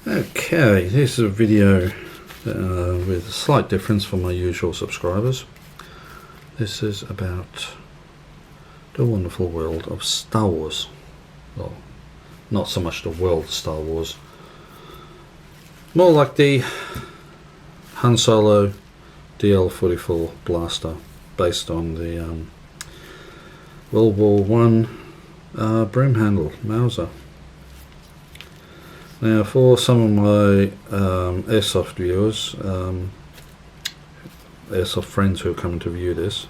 Okay, this is a video with a slight difference from my usual subscribers. This is about the wonderful world of Star Wars. Well, not so much the world of Star Wars, more like the Han Solo DL-44 blaster based on the World War I broom handle Mauser. Now, for some of my Airsoft viewers, Airsoft friends who are coming to view this,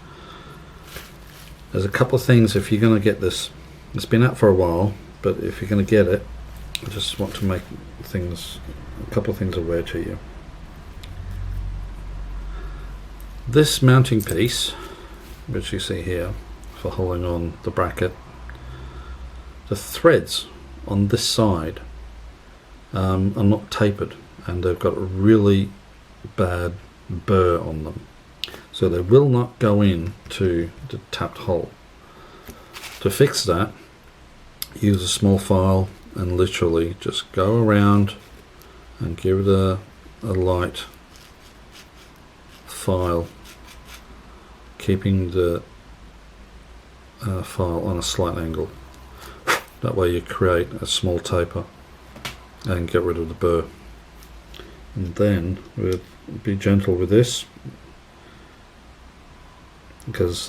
there's a couple of things. If you're going to get this, it's been out for a while, but if you're going to get it, I just want to make a couple of things aware to you. This mounting piece, which you see here for holding on the bracket, the threads on this side are not tapered, and they've got a really bad burr on them, so they will not go in to the tapped hole. To fix that, use a small file and literally just go around and give it a light file, keeping the file on a slight angle. That way you create a small taper and get rid of the burr. And then we'll be gentle with this, because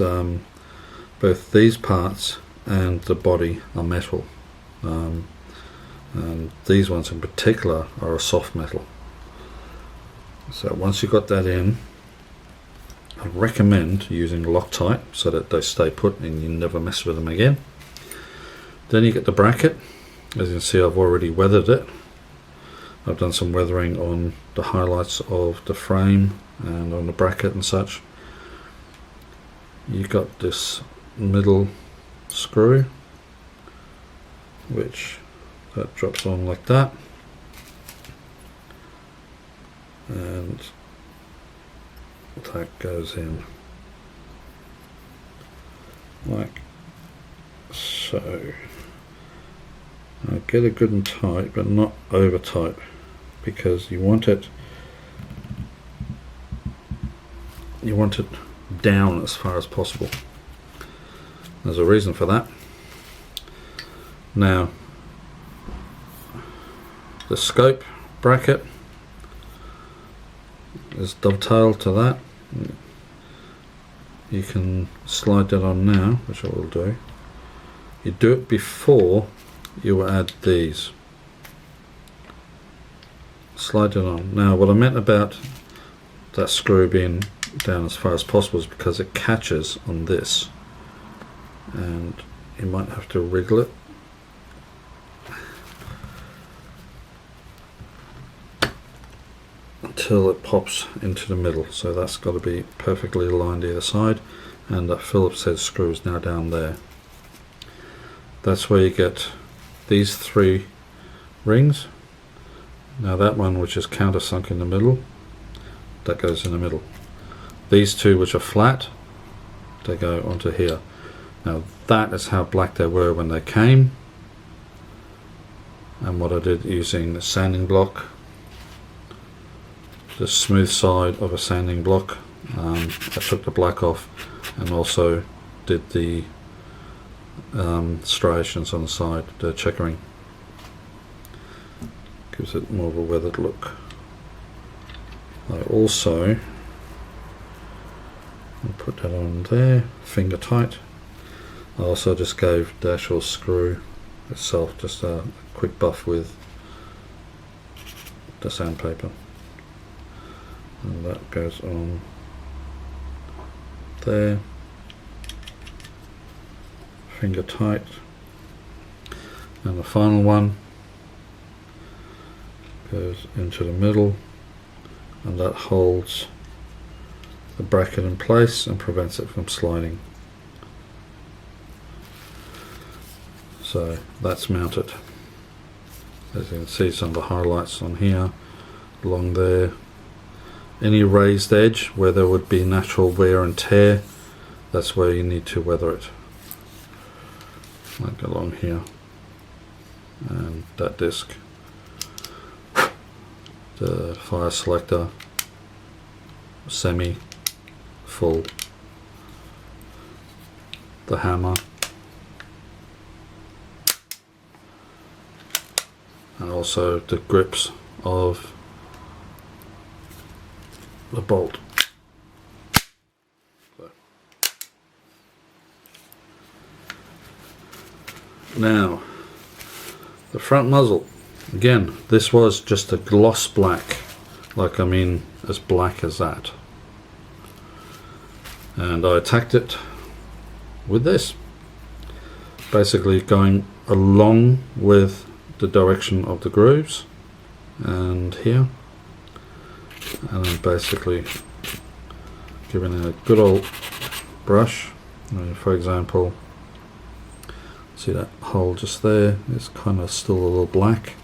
both these parts and the body are metal, and these ones in particular are a soft metal. So once you've got that in, I recommend using Loctite so that they stay put and you never mess with them again. Then you get the bracket. As you can see, I've already weathered it. I've done some weathering on the highlights of the frame and on the bracket and such. You've got this middle screw, which that drops on like that, and that goes in like so. Now get it good and tight, but not over tight, because you want it down as far as possible. There's a reason for that. Now, the scope bracket is dovetailed to that. You can slide that on now, which I will do. You do it before you will add these. Slide it on. Now, what I meant about that screw being down as far as possible is because it catches on this, and you might have to wriggle it. Until it pops into the middle. So that's got to be perfectly aligned either side, and that Phillips head screw is now down there. That's where you get these three rings. Now that one, which is countersunk in the middle, that goes in the middle. These two, which are flat, they go onto here. Now that is how black they were when they came, and what I did using the sanding block, the smooth side of a sanding block, I took the black off and also did the striations on the side, the checkering. Gives it more of a weathered look. I also put that on there, finger tight. I also just gave the actual screw itself just a quick buff with the sandpaper, and that goes on there, finger tight. And the final one goes into the middle, and that holds the bracket in place and prevents it from sliding. So that's mounted. As you can see, some of the highlights on here, along there. Any raised edge where there would be natural wear and tear, that's where you need to weather it. Like along here. And that disc the fire selector, semi, full, the hammer, and also the grips of the bolt. Now, the front muzzle, again, this was just a gloss black, like I mean as black as that, and I attacked it with this, basically going along with the direction of the grooves and here, and then basically giving it a good old brush. For example, see that hole just there, it's kind of still a little black.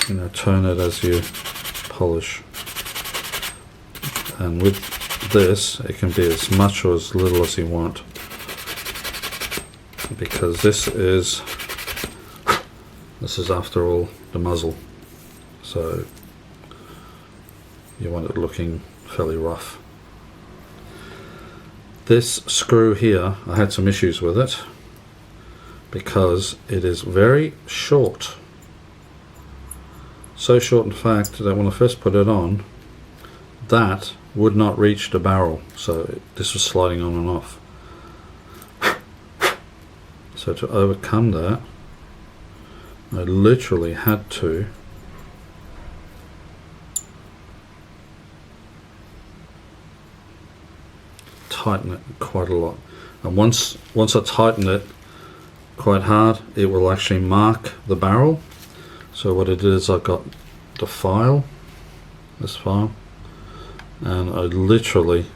You know, turn it as you polish, and with this it can be as much or as little as you want, because this is after all the muzzle, so you want it looking fairly rough. This screw here, I had some issues with it because it is very short. So short, in fact, that when I first put it on, that would not reach the barrel, so this was sliding on and off. So to overcome that, I literally had to tighten it quite a lot, and once I tighten it quite hard, it will actually mark the barrel. So what I did is I got the file, this file, and I literally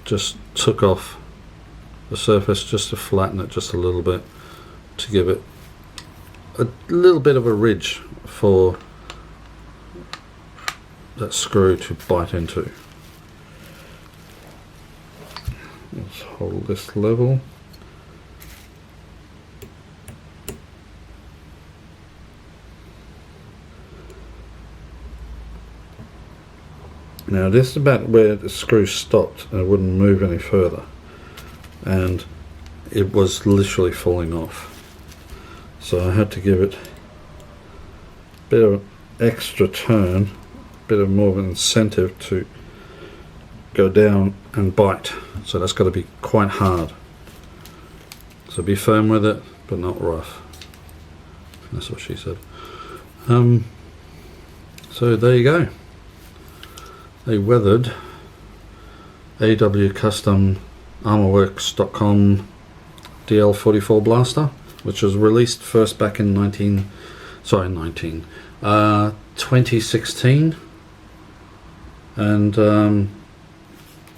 just took off the surface just to flatten it just a little bit, to give it a little bit of a ridge for that screw to bite into. Let's hold this level. Now this is about where the screw stopped, and it wouldn't move any further, and it was literally falling off. So I had to give it a bit of extra turn, a bit of more of an incentive to go down and bite. So that's got to be quite hard. So be firm with it, but not rough. That's what she said. So there you go. A weathered AW Custom Armorworks.com DL-44 blaster, which was released first back in 2016, and a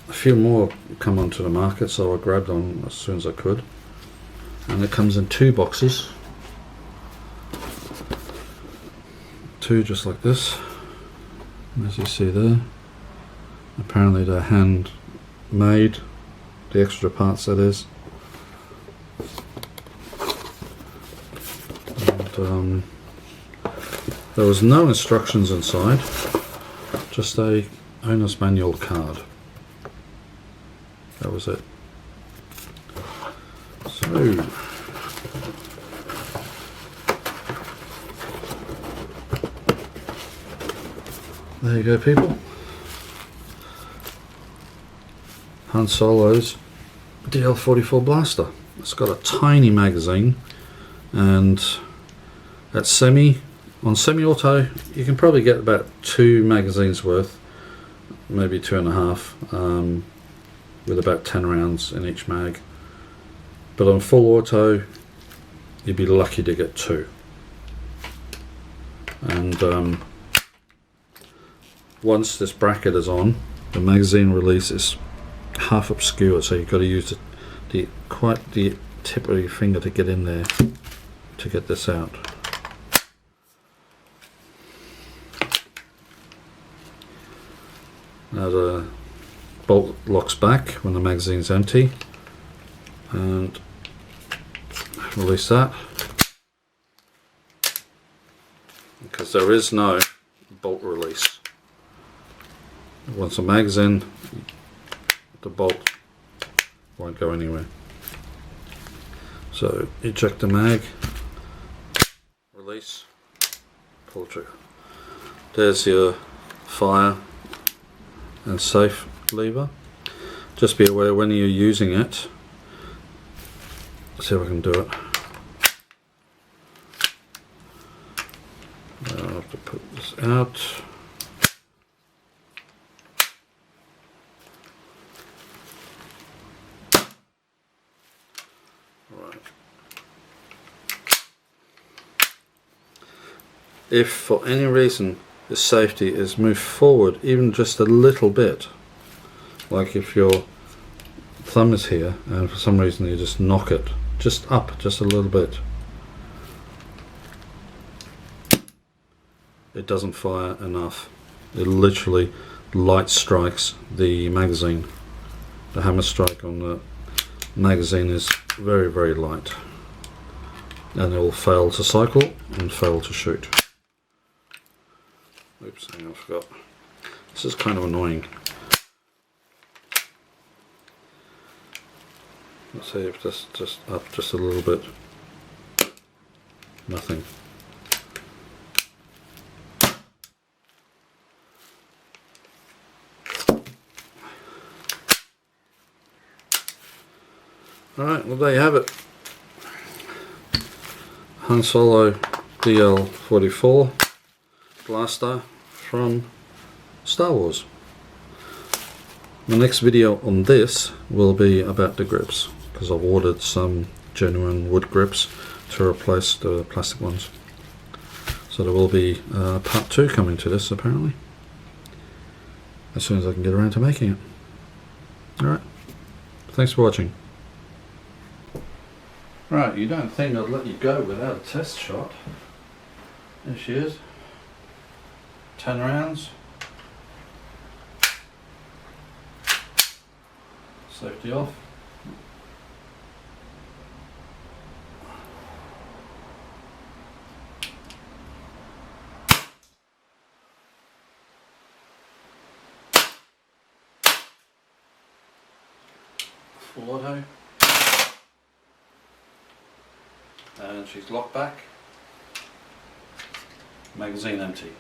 few more come onto the market, so I grabbed them as soon as I could. And it comes in 2 boxes, 2 just like this, as you see there. Apparently they're handmade, the extra parts that is. And there was no instructions inside, just a owner's manual card. That was it. So there you go, people. Han Solo's DL-44 blaster. It's got a tiny magazine, and at on semi-auto you can probably get about 2 magazines worth, maybe 2.5, with about 10 rounds in each mag. But on full auto you'd be lucky to get 2. And once this bracket is on, the magazine release is half obscured, so you've got to use the tip of your finger to get in there to get this out. Now the bolt locks back when the magazine's empty, and release that, because there is no bolt release. Once the mag's in, the bolt won't go anywhere. So eject the mag, release, pull the trigger. There's your fire and safe lever. Just be aware when you're using it. Let's see if I can do it. I'll have to put this out. Right. If for any reason the safety is moved forward even just a little bit, like if your thumb is here and for some reason you just knock it just up just a little bit, it doesn't fire enough. It literally light strikes the magazine. The hammer strike on the magazine is very, very light, and it will fail to cycle and fail to shoot. Oops, hang on, I forgot. This is kind of annoying. Let's see if this just up just a little bit. Nothing. Alright, well there you have it. Han Solo DL-44 blaster from Star Wars. The next video on this will be about the grips, because I've ordered some genuine wood grips to replace the plastic ones. So there will be part 2 coming to this apparently, as soon as I can get around to making it. Alright, thanks for watching. Right, you don't think I'd let you go without a test shot. There she is. 10 rounds. Safety off. Full auto. And she's locked back. Magazine empty.